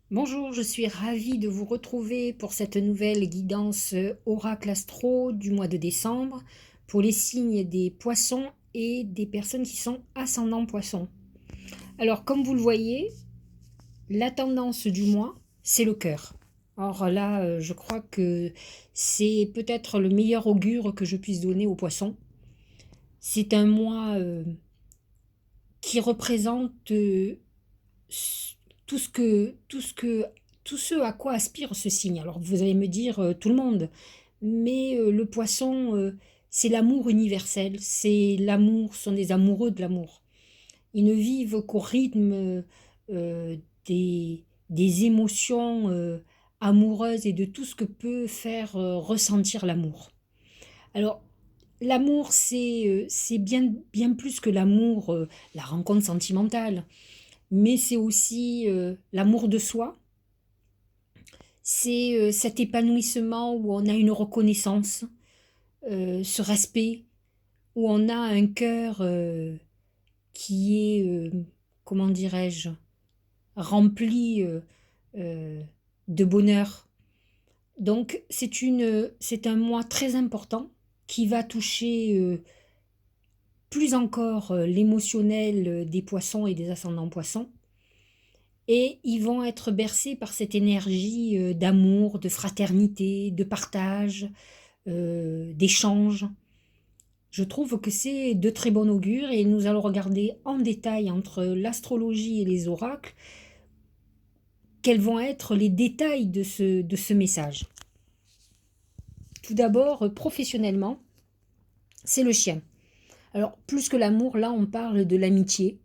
Bonjour, je suis ravie de vous retrouver pour cette nouvelle guidance Oracle Astro du mois de décembre pour les signes des poissons et des personnes qui sont ascendants poissons. Alors, comme vous le voyez, la tendance du mois, c'est le cœur. Alors là, je crois que c'est peut-être le meilleur augure que je puisse donner aux poissons. C'est un mois qui représente tout ce que, tout ce que, tout ce à quoi aspire ce signe. Alors vous allez me dire tout le monde, mais le poisson, c'est l'amour universel, c'est l'amour, ce sont des amoureux de l'amour. Ils ne vivent qu'au rythme des émotions amoureuses et de tout ce que peut faire ressentir l'amour. Alors, l'amour, c'est bien plus que l'amour, la rencontre sentimentale, mais c'est aussi l'amour de soi, c'est cet épanouissement où on a une reconnaissance, ce respect, où on a un cœur qui est, comment dirais-je, rempli euh, de bonheur. Donc c'est un mois très important qui va toucher plus encore l'émotionnel des poissons et des ascendants poissons. Et ils vont être bercés par cette énergie d'amour, de fraternité, de partage, d'échange. Je trouve que c'est de très bon augure et nous allons regarder en détail entre l'astrologie et les oracles quels vont être les détails de ce message. Tout d'abord, professionnellement, c'est le chien. Alors, plus que l'amour, là, on parle de l'amitié,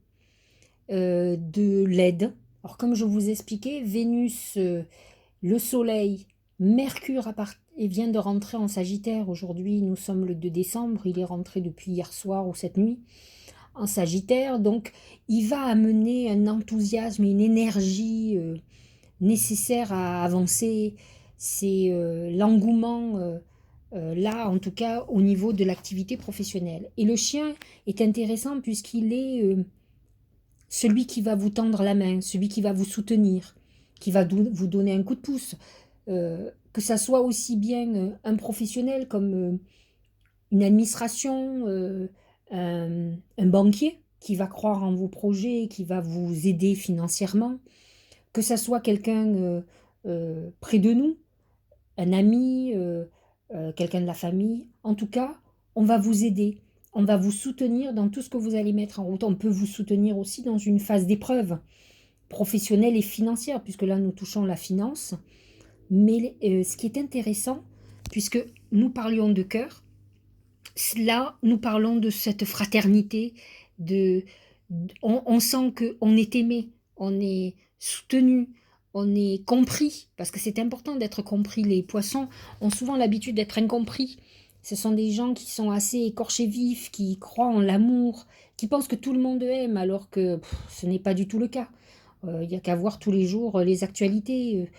de l'aide. Alors, comme je vous expliquais, Vénus, le Soleil, Mercure et vient de rentrer en Sagittaire. Aujourd'hui, nous sommes le 2 décembre. Il est rentré depuis hier soir ou cette nuit en Sagittaire. Donc, il va amener un enthousiasme et une énergie nécessaire à avancer. C'est l'engouement, là, en tout cas, au niveau de l'activité professionnelle. Et le chien est intéressant puisqu'il est celui qui va vous tendre la main, celui qui va vous soutenir, qui va vous donner un coup de pouce. Que ça soit aussi bien un professionnel comme une administration, un banquier qui va croire en vos projets, qui va vous aider financièrement, que ça soit quelqu'un près de nous, un ami, quelqu'un de la famille. En tout cas, on va vous aider, on va vous soutenir dans tout ce que vous allez mettre en route. On peut vous soutenir aussi dans une phase d'épreuve professionnelle et financière, puisque là, nous touchons la finance. Mais ce qui est intéressant, puisque nous parlions de cœur, là, nous parlons de cette fraternité, de, on sent qu'on est aimé, on est soutenu, on est compris, parce que c'est important d'être compris. Les poissons ont souvent l'habitude d'être incompris. Ce sont des gens qui sont assez écorchés vifs, qui croient en l'amour, qui pensent que tout le monde aime, alors que ce n'est pas du tout le cas. Il n'y a qu'à voir tous les jours les actualités.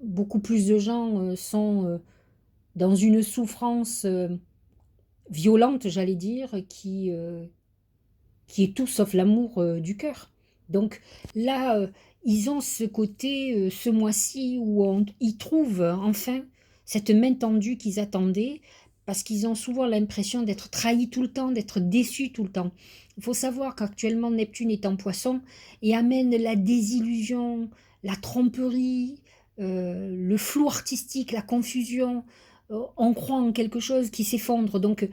Beaucoup plus de gens sont dans une souffrance violente, j'allais dire, qui est tout sauf l'amour du cœur. Donc là, ils ont ce côté, ce mois-ci, où ils trouvent enfin cette main tendue qu'ils attendaient, parce qu'ils ont souvent l'impression d'être trahis tout le temps, d'être déçus tout le temps. Il faut savoir qu'actuellement Neptune est en poisson et amène la désillusion, la tromperie, le flou artistique, la confusion. On croit en quelque chose qui s'effondre. Donc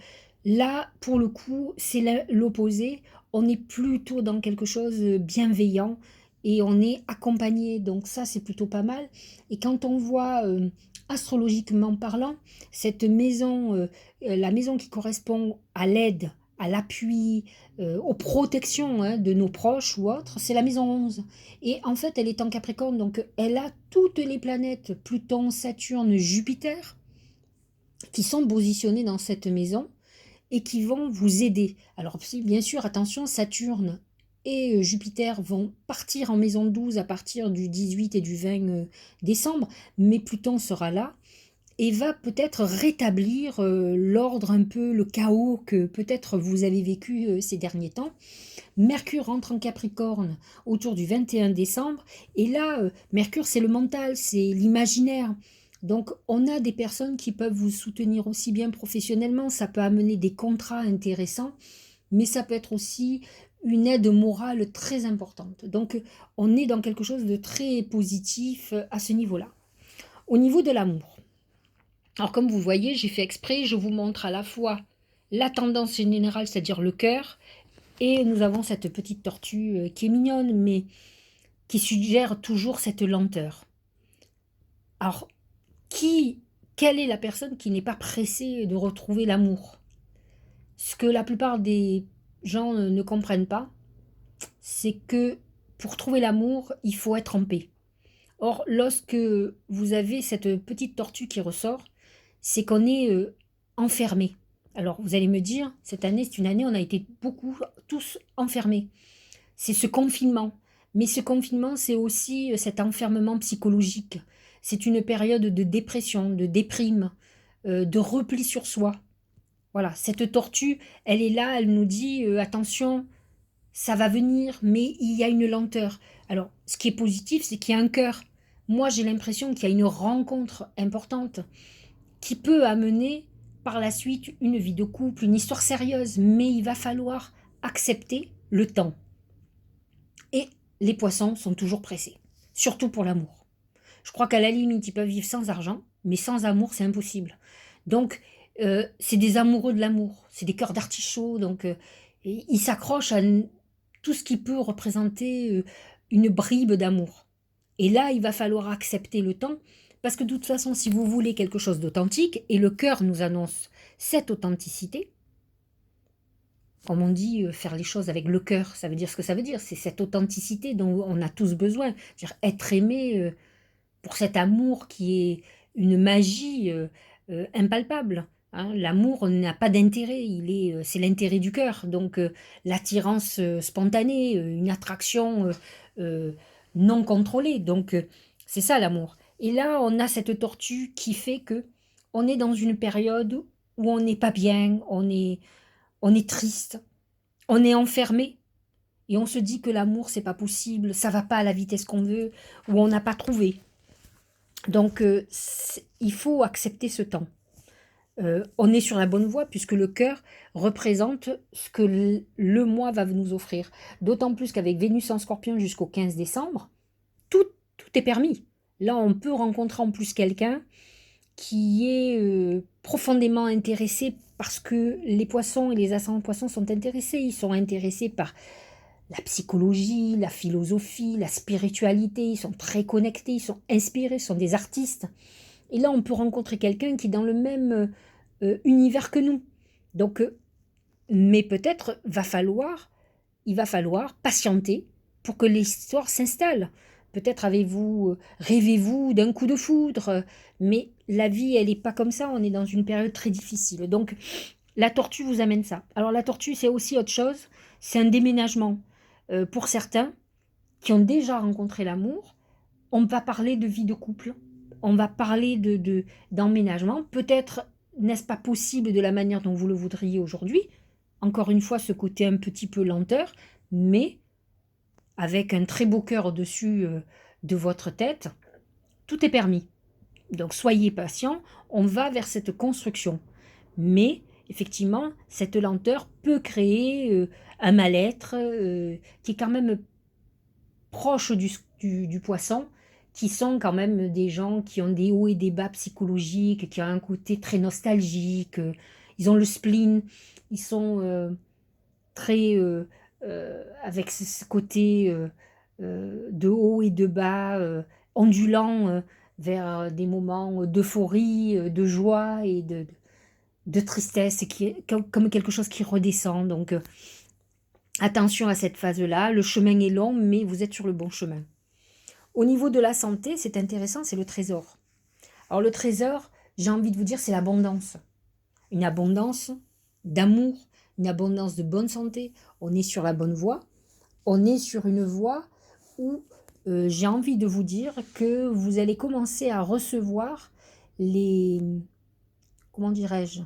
là, pour le coup, c'est l'opposé. On est plutôt dans quelque chose de bienveillant et on est accompagné. Donc ça, c'est plutôt pas mal. Et quand on voit, astrologiquement parlant, cette maison, la maison qui correspond à l'aide, à l'appui, aux protections hein, de nos proches ou autres, c'est la maison 11. Et en fait, elle est en Capricorne, donc elle a toutes les planètes, Pluton, Saturne, Jupiter, qui sont positionnées dans cette maison et qui vont vous aider. Alors bien sûr, attention, Saturne et Jupiter vont partir en maison 12 à partir du 18 et du 20 décembre, mais Pluton sera là et va peut-être rétablir l'ordre un peu, le chaos que peut-être vous avez vécu ces derniers temps. Mercure rentre en Capricorne autour du 21 décembre. Et là, Mercure, c'est le mental, c'est l'imaginaire. Donc, on a des personnes qui peuvent vous soutenir aussi bien professionnellement. Ça peut amener des contrats intéressants, mais ça peut être aussi une aide morale très importante. Donc, on est dans quelque chose de très positif à ce niveau-là. Au niveau de l'amour. Alors, comme vous voyez, j'ai fait exprès, je vous montre à la fois la tendance générale, c'est-à-dire le cœur, et nous avons cette petite tortue qui est mignonne, mais qui suggère toujours cette lenteur. Alors, quelle est la personne qui n'est pas pressée de retrouver l'amour? Ce que la plupart des gens ne comprennent pas, c'est que pour trouver l'amour, il faut être en paix. Or, lorsque vous avez cette petite tortue qui ressort, c'est qu'on est enfermé. Alors, vous allez me dire, cette année, c'est une année, on a été beaucoup, tous enfermés. C'est ce confinement. Mais ce confinement, c'est aussi cet enfermement psychologique. C'est une période de dépression, de déprime, de repli sur soi. Voilà, cette tortue, elle est là, elle nous dit attention, ça va venir, mais il y a une lenteur. Alors, ce qui est positif, c'est qu'il y a un cœur. Moi, j'ai l'impression qu'il y a une rencontre importante qui peut amener par la suite une vie de couple, une histoire sérieuse, mais il va falloir accepter le temps. Et les poissons sont toujours pressés, surtout pour l'amour. Je crois qu'à la limite, ils peuvent vivre sans argent, mais sans amour, c'est impossible. Donc, c'est des amoureux de l'amour, c'est des cœurs d'artichaut, donc ils s'accrochent à tout ce qui peut représenter une bribe d'amour. Et là, il va falloir accepter le temps, parce que de toute façon, si vous voulez quelque chose d'authentique, et le cœur nous annonce cette authenticité, comme on dit, faire les choses avec le cœur, ça veut dire ce que ça veut dire, c'est cette authenticité dont on a tous besoin, c'est-à-dire être aimé pour cet amour qui est une magie impalpable. Hein. L'amour n'a pas d'intérêt, c'est l'intérêt du cœur. Donc l'attirance spontanée, une attraction euh, non contrôlée. Donc c'est ça l'amour. Et là, on a cette tortue qui fait que on est dans une période où on n'est pas bien, on est triste, on est enfermé. Et on se dit que l'amour, c'est pas possible, ça va pas à la vitesse qu'on veut, ou on n'a pas trouvé. Donc, il faut accepter ce temps. On est sur la bonne voie puisque le cœur représente ce que le mois va nous offrir. D'autant plus qu'avec Vénus en Scorpion jusqu'au 15 décembre, tout, tout est permis. Là, on peut rencontrer en plus quelqu'un qui est profondément intéressé parce que les poissons et les ascendants poissons sont intéressés. Ils sont intéressés par la psychologie, la philosophie, la spiritualité, ils sont très connectés, ils sont inspirés, ils sont des artistes. Et là, on peut rencontrer quelqu'un qui est dans le même univers que nous. Donc, mais peut-être il va falloir patienter pour que l'histoire s'installe. Peut-être rêvez-vous d'un coup de foudre, mais la vie, elle n'est pas comme ça, on est dans une période très difficile. Donc, la tortue vous amène ça. Alors, la tortue, c'est aussi autre chose, c'est un déménagement. Pour certains qui ont déjà rencontré l'amour, on va parler de vie de couple, on va parler d'emménagement. Peut-être n'est-ce pas possible de la manière dont vous le voudriez aujourd'hui. Encore une fois, ce côté un petit peu lenteur, mais avec un très beau cœur au-dessus de votre tête, tout est permis. Donc soyez patient, on va vers cette construction. Mais effectivement, cette lenteur peut créer un mal-être qui est quand même proche du poisson, qui sont quand même des gens qui ont des hauts et des bas psychologiques, qui ont un côté très nostalgique, ils ont le spleen, ils sont très avec ce côté de haut et de bas, ondulant vers des moments d'euphorie, de joie et de tristesse, et qui est comme quelque chose qui redescend. Donc attention à cette phase-là, le chemin est long, mais vous êtes sur le bon chemin. Au niveau de la santé, c'est intéressant, c'est le trésor. Alors le trésor, j'ai envie de vous dire, c'est l'abondance. Une abondance d'amour, une abondance de bonne santé. On est sur la bonne voie. On est sur une voie où j'ai envie de vous dire que vous allez commencer à recevoir comment dirais-je,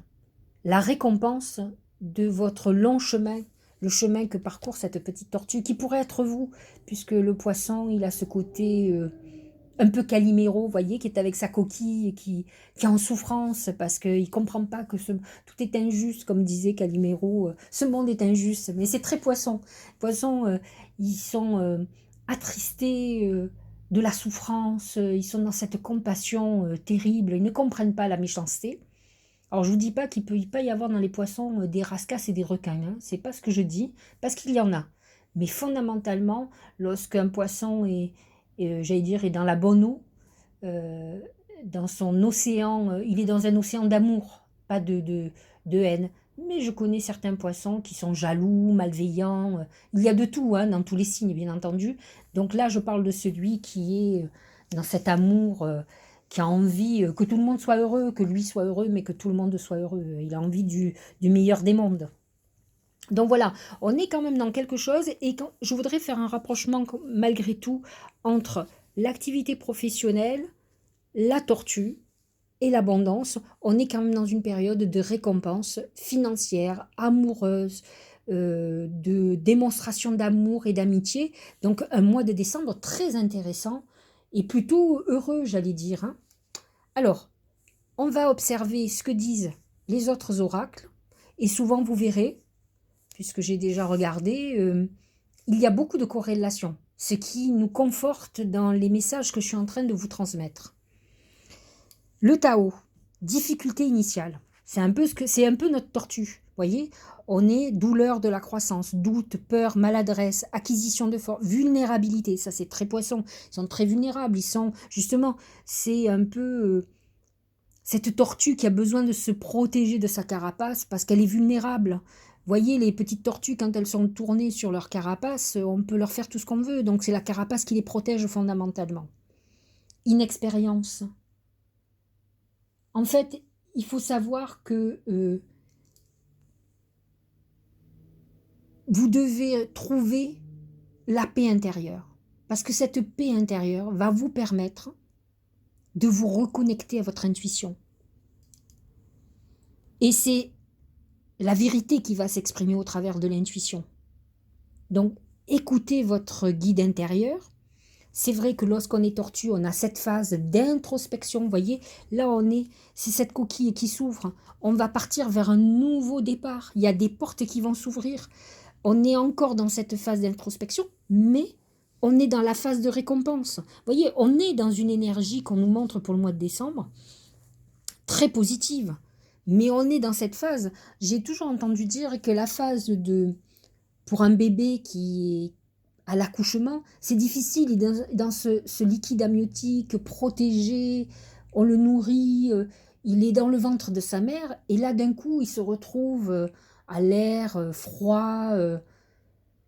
la récompense de votre long chemin le chemin que parcourt cette petite tortue, qui pourrait être vous, puisque le poisson, il a ce côté un peu Calimero, vous voyez, qui est avec sa coquille et qui est en souffrance parce qu'il ne comprend pas que tout est injuste, comme disait Calimero. Ce monde est injuste, mais c'est très poisson. Les poissons, ils sont attristés de la souffrance, ils sont dans cette compassion terrible, ils ne comprennent pas la méchanceté. Alors je vous dis pas qu'il peut pas y avoir dans les poissons des rascasses et des requins, hein. C'est pas ce que je dis, parce qu'il y en a. Mais fondamentalement, lorsqu'un poisson j'allais dire, est dans la bonne eau, euh, dans son océan, il est dans un océan d'amour, pas de haine. Mais je connais certains poissons qui sont jaloux, malveillants. Il y a de tout, hein, dans tous les signes, bien entendu. Donc là, je parle de celui qui est dans cet amour, qui a envie que tout le monde soit heureux, que lui soit heureux, mais que tout le monde soit heureux. Il a envie du meilleur des mondes. Donc voilà, on est quand même dans quelque chose et je voudrais faire un rapprochement malgré tout entre l'activité professionnelle, la tortue et l'abondance. On est quand même dans une période de récompense financière, amoureuse, de démonstration d'amour et d'amitié. Donc un mois de décembre très intéressant et plutôt heureux, j'allais dire, hein. Alors, on va observer ce que disent les autres oracles et souvent vous verrez, puisque j'ai déjà regardé, il y a beaucoup de corrélations, ce qui nous conforte dans les messages que je suis en train de vous transmettre. Le Tao, difficulté initiale, c'est un peu notre tortue, voyez. On est douleur de la croissance, doute, peur, maladresse, acquisition de force, vulnérabilité, ça c'est très poisson, ils sont très vulnérables, ils sont, justement, c'est un peu cette tortue qui a besoin de se protéger de sa carapace parce qu'elle est vulnérable. Voyez, les petites tortues, quand elles sont tournées sur leur carapace, on peut leur faire tout ce qu'on veut. Donc c'est la carapace qui les protège fondamentalement. Inexpérience. En fait, il faut savoir que vous devez trouver la paix intérieure. Parce que cette paix intérieure va vous permettre de vous reconnecter à votre intuition. Et c'est la vérité qui va s'exprimer au travers de l'intuition. Donc, écoutez votre guide intérieur. C'est vrai que lorsqu'on est tortue, on a cette phase d'introspection. Vous voyez, là, c'est cette coquille qui s'ouvre. On va partir vers un nouveau départ. Il y a des portes qui vont s'ouvrir. On est encore dans cette phase d'introspection, mais on est dans la phase de récompense. Vous voyez, on est dans une énergie qu'on nous montre pour le mois de décembre, très positive. Mais on est dans cette phase. J'ai toujours entendu dire que la phase pour un bébé qui est à l'accouchement, c'est difficile. Il est dans ce liquide amniotique protégé, on le nourrit, il est dans le ventre de sa mère, et là d'un coup il se retrouve à l'air froid, il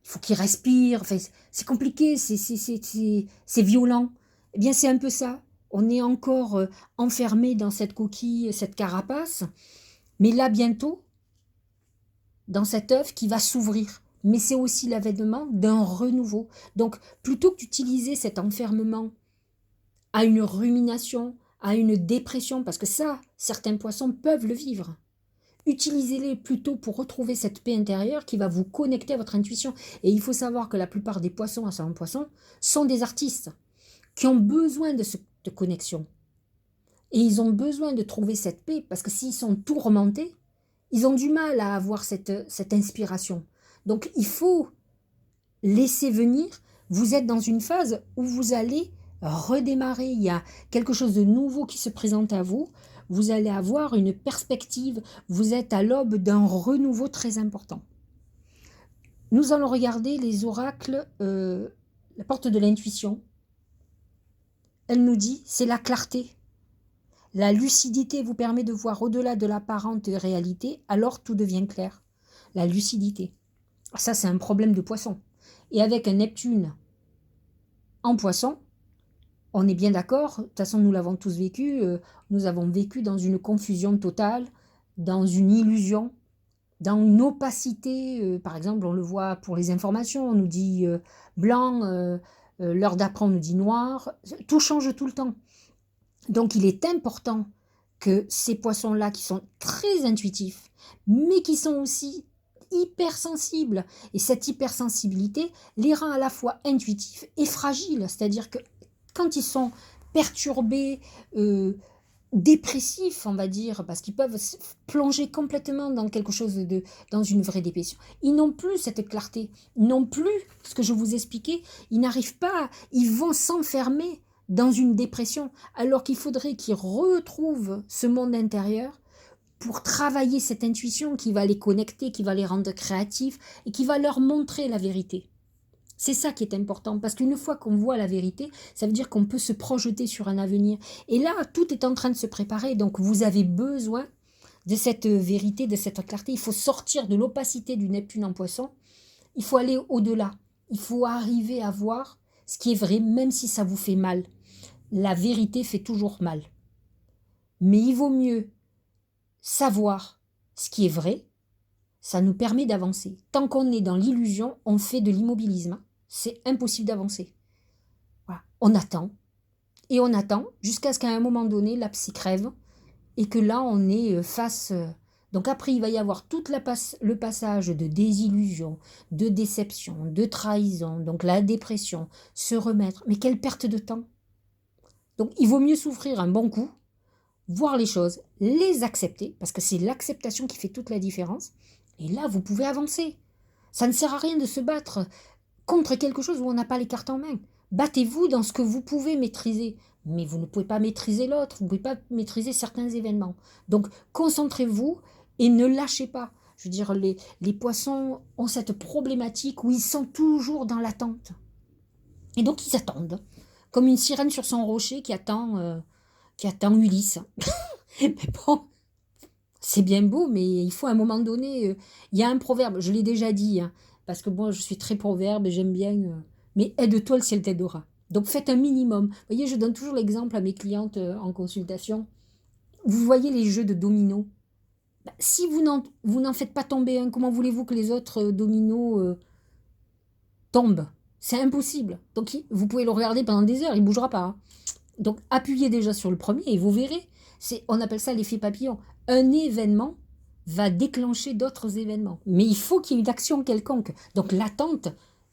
faut qu'il respire, enfin, c'est compliqué, c'est violent. Eh bien c'est un peu ça. On est encore enfermé dans cette coquille, cette carapace, mais là bientôt, dans cet œuf qui va s'ouvrir. Mais c'est aussi l'avènement d'un renouveau. Donc, plutôt que d'utiliser cet enfermement à une rumination, à une dépression, parce que ça, certains poissons peuvent le vivre, utilisez-les plutôt pour retrouver cette paix intérieure qui va vous connecter à votre intuition. Et il faut savoir que la plupart des poissons, ascendant poissons, sont des artistes qui ont besoin de connexion. Et ils ont besoin de trouver cette paix, parce que s'ils sont tourmentés, ils ont du mal à avoir cette inspiration. Donc il faut laisser venir. Vous êtes dans une phase où vous allez redémarrer. Il y a quelque chose de nouveau qui se présente à vous. Vous allez avoir une perspective. Vous êtes à l'aube d'un renouveau très important. Nous allons regarder les oracles, la porte de l'intuition. Elle nous dit, c'est la clarté. La lucidité vous permet de voir au-delà de l'apparente réalité, alors tout devient clair. La lucidité. Ça, c'est un problème de poisson. Et avec un Neptune en poisson, on est bien d'accord, de toute façon nous l'avons tous vécu, nous avons vécu dans une confusion totale, dans une illusion, dans une opacité, par exemple on le voit pour les informations, on nous dit blanc, l'heure d'après on nous dit noir, tout change tout le temps. Donc il est important que ces poissons-là qui sont très intuitifs, mais qui sont aussi hypersensibles. Et cette hypersensibilité les rend à la fois intuitifs et fragiles. C'est-à-dire que quand ils sont perturbés, dépressifs, on va dire, parce qu'ils peuvent plonger complètement dans quelque chose dans une vraie dépression. Ils n'ont plus cette clarté, ils n'ont plus ce que je vous expliquais, ils n'arrivent pas, ils vont s'enfermer dans une dépression, alors qu'il faudrait qu'ils retrouvent ce monde intérieur pour travailler cette intuition qui va les connecter, qui va les rendre créatifs et qui va leur montrer la vérité. C'est ça qui est important, parce qu'une fois qu'on voit la vérité, ça veut dire qu'on peut se projeter sur un avenir. Et là, tout est en train de se préparer, donc vous avez besoin de cette vérité, de cette clarté. Il faut sortir de l'opacité du Neptune en Poisson, il faut aller au-delà, il faut arriver à voir ce qui est vrai, même si ça vous fait mal. La vérité fait toujours mal. Mais il vaut mieux savoir ce qui est vrai, ça nous permet d'avancer. Tant qu'on est dans l'illusion, on fait de l'immobilisme. C'est impossible d'avancer. Voilà. On attend, et on attend, jusqu'à ce qu'à un moment donné, la psy crève, et que là, on est face... Donc après, il va y avoir tout le passage de désillusion, de déception, de trahison, donc la dépression, se remettre. Mais quelle perte de temps! Donc il vaut mieux souffrir un bon coup, voir les choses, les accepter, parce que c'est l'acceptation qui fait toute la différence, et là, vous pouvez avancer. Ça ne sert à rien de se battre contre quelque chose où on n'a pas les cartes en main. Battez-vous dans ce que vous pouvez maîtriser, mais vous ne pouvez pas maîtriser l'autre, vous ne pouvez pas maîtriser certains événements. Donc, concentrez-vous et ne lâchez pas. Je veux dire, les poissons ont cette problématique où ils sont toujours dans l'attente. Et donc, ils attendent, comme une sirène sur son rocher qui attend Ulysse. Mais bon, c'est bien beau, mais il faut à un moment donné... il y a un proverbe, je l'ai déjà dit, hein, parce que moi, je suis très proverbe et j'aime bien... mais aide-toi, le ciel t'aidera. Donc, faites un minimum. Vous voyez, je donne toujours l'exemple à mes clientes en consultation. Vous voyez les jeux de dominos. Si vous n'en faites pas tomber un, comment voulez-vous que les autres dominos tombent? C'est impossible. Donc, vous pouvez le regarder pendant des heures, il ne bougera pas. Hein. Donc, appuyez déjà sur le premier et vous verrez. On appelle ça l'effet papillon. Un événement va déclencher d'autres événements. Mais il faut qu'il y ait une action quelconque. Donc, l'attente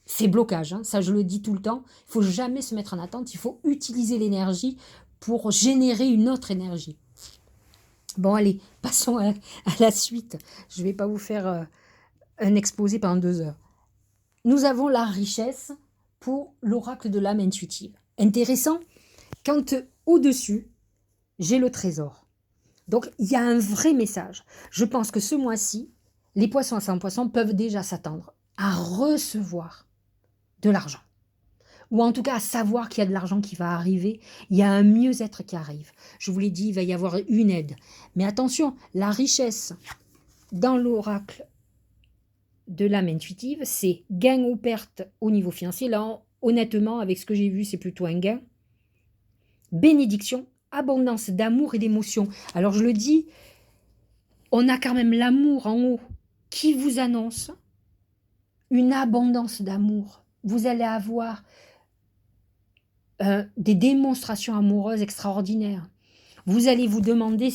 fait blocage. Hein. Ça, je le dis tout le temps. Il ne faut jamais se mettre en attente. Il faut utiliser l'énergie pour générer une autre énergie. Bon, allez, passons à la suite. Je ne vais pas vous faire un exposé pendant 2 heures. Nous avons la richesse pour l'oracle de l'âme intuitive. Intéressant, quand au-dessus, j'ai le trésor. Donc, il y a un vrai message. Je pense que ce mois-ci, les poissons à 100 poissons peuvent déjà s'attendre à recevoir de l'argent. Ou en tout cas à savoir qu'il y a de l'argent qui va arriver, il y a un mieux-être qui arrive. Je vous l'ai dit, il va y avoir une aide. Mais attention, la richesse dans l'oracle de l'âme intuitive, c'est gain ou perte au niveau financier. Là, honnêtement, avec ce que j'ai vu, c'est plutôt un gain. Bénédiction, abondance d'amour et d'émotion. Alors je le dis, on a quand même l'amour en haut qui vous annonce une abondance d'amour. Vous allez avoir des démonstrations amoureuses extraordinaires. Vous allez vous demander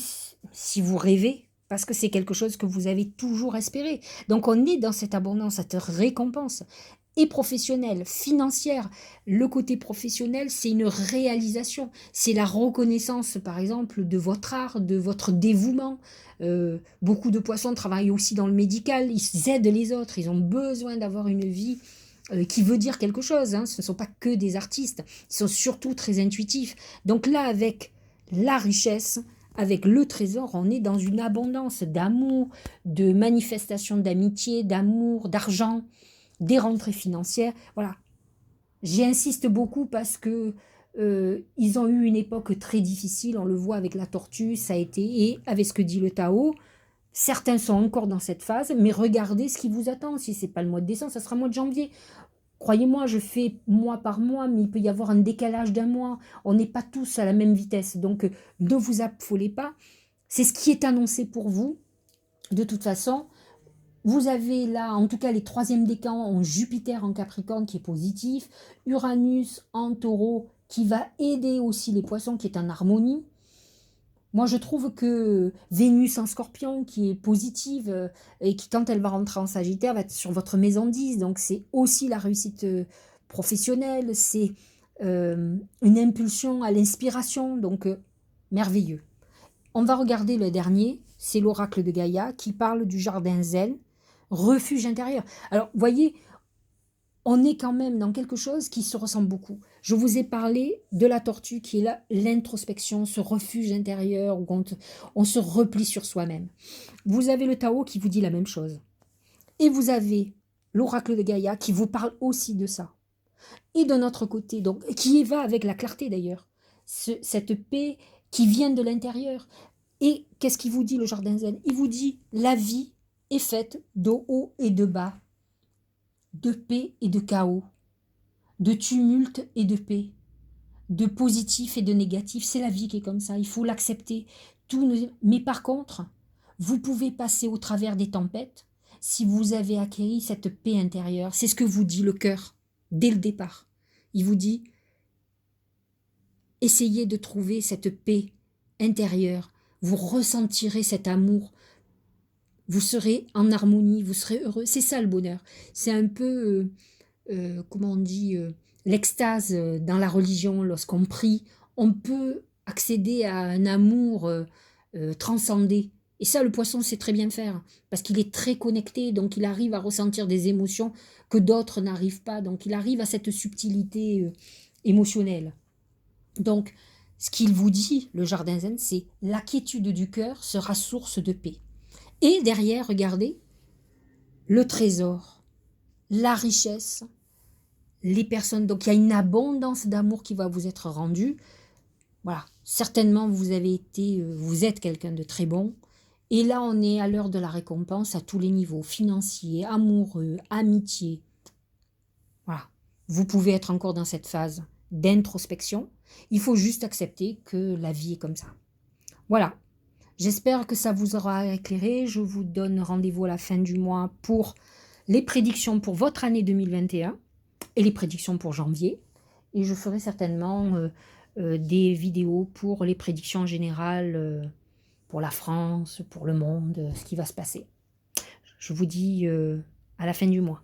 si vous rêvez, parce que c'est quelque chose que vous avez toujours espéré. Donc on est dans cette abondance, cette récompense. Et professionnelle, financière. Le côté professionnel, c'est une réalisation. C'est la reconnaissance, par exemple, de votre art, de votre dévouement. Beaucoup de poissons travaillent aussi dans le médical. Ils aident les autres. Ils ont besoin d'avoir une vie qui veut dire quelque chose. Hein. Ce ne sont pas que des artistes. Ils sont surtout très intuitifs. Donc là, avec la richesse, avec le trésor, on est dans une abondance d'amour, de manifestation d'amitié, d'amour, d'argent, des rentrées financières. Voilà. J'y insiste beaucoup parce que ils ont eu une époque très difficile. On le voit avec la tortue, ça a été, et avec ce que dit le Tao. Certains sont encore dans cette phase, mais regardez ce qui vous attend. Si ce n'est pas le mois de décembre, ça sera le mois de janvier. Croyez-moi, je fais mois par mois, mais il peut y avoir un décalage d'un mois. On n'est pas tous à la même vitesse. Donc, ne vous affolez pas. C'est ce qui est annoncé pour vous. De toute façon, vous avez là, en tout cas, les 3e décans ont Jupiter en Capricorne qui est positif, Uranus en Taureau qui va aider aussi les poissons qui est en harmonie. Moi, je trouve que Vénus en Scorpion, qui est positive, et qui, quand elle va rentrer en Sagittaire, va être sur votre maison 10. Donc, c'est aussi la réussite professionnelle, c'est une impulsion à l'inspiration. Donc, merveilleux. On va regarder le dernier, c'est l'oracle de Gaïa, qui parle du jardin zen, refuge intérieur. Alors, vous voyez, on est quand même dans quelque chose qui se ressemble beaucoup. Je vous ai parlé de la tortue qui est là, l'introspection, ce refuge intérieur où on se replie sur soi-même. Vous avez le Tao qui vous dit la même chose. Et vous avez l'oracle de Gaïa qui vous parle aussi de ça. Et d'un autre côté, donc, qui va avec la clarté d'ailleurs, cette paix qui vient de l'intérieur. Et qu'est-ce qu'il vous dit le jardin zen? Il vous dit la vie est faite de haut et de bas, de paix et de chaos, de tumulte et de paix, de positif et de négatif. C'est la vie qui est comme ça, il faut l'accepter. Mais par contre, vous pouvez passer au travers des tempêtes si vous avez acquis cette paix intérieure. C'est ce que vous dit le cœur dès le départ. Il vous dit, essayez de trouver cette paix intérieure. Vous ressentirez cet amour. Vous serez en harmonie, vous serez heureux. C'est ça le bonheur. C'est un peu, comment on dit, l'extase dans la religion. Lorsqu'on prie, on peut accéder à un amour transcendé. Et ça, le poisson sait très bien faire, parce qu'il est très connecté, donc il arrive à ressentir des émotions que d'autres n'arrivent pas. Donc il arrive à cette subtilité émotionnelle. Donc, ce qu'il vous dit, le jardin zen, c'est la quiétude du cœur sera source de paix. Et derrière, regardez, le trésor, la richesse, les personnes. Donc il y a une abondance d'amour qui va vous être rendue. Voilà, certainement vous vous êtes quelqu'un de très bon. Et là, on est à l'heure de la récompense à tous les niveaux, financiers, amoureux, amitié. Voilà, vous pouvez être encore dans cette phase d'introspection. Il faut juste accepter que la vie est comme ça. Voilà, j'espère que ça vous aura éclairé. Je vous donne rendez-vous à la fin du mois pour les prédictions pour votre année 2021 et les prédictions pour janvier. Et je ferai certainement des vidéos pour les prédictions générales pour la France, pour le monde, ce qui va se passer. Je vous dis à la fin du mois.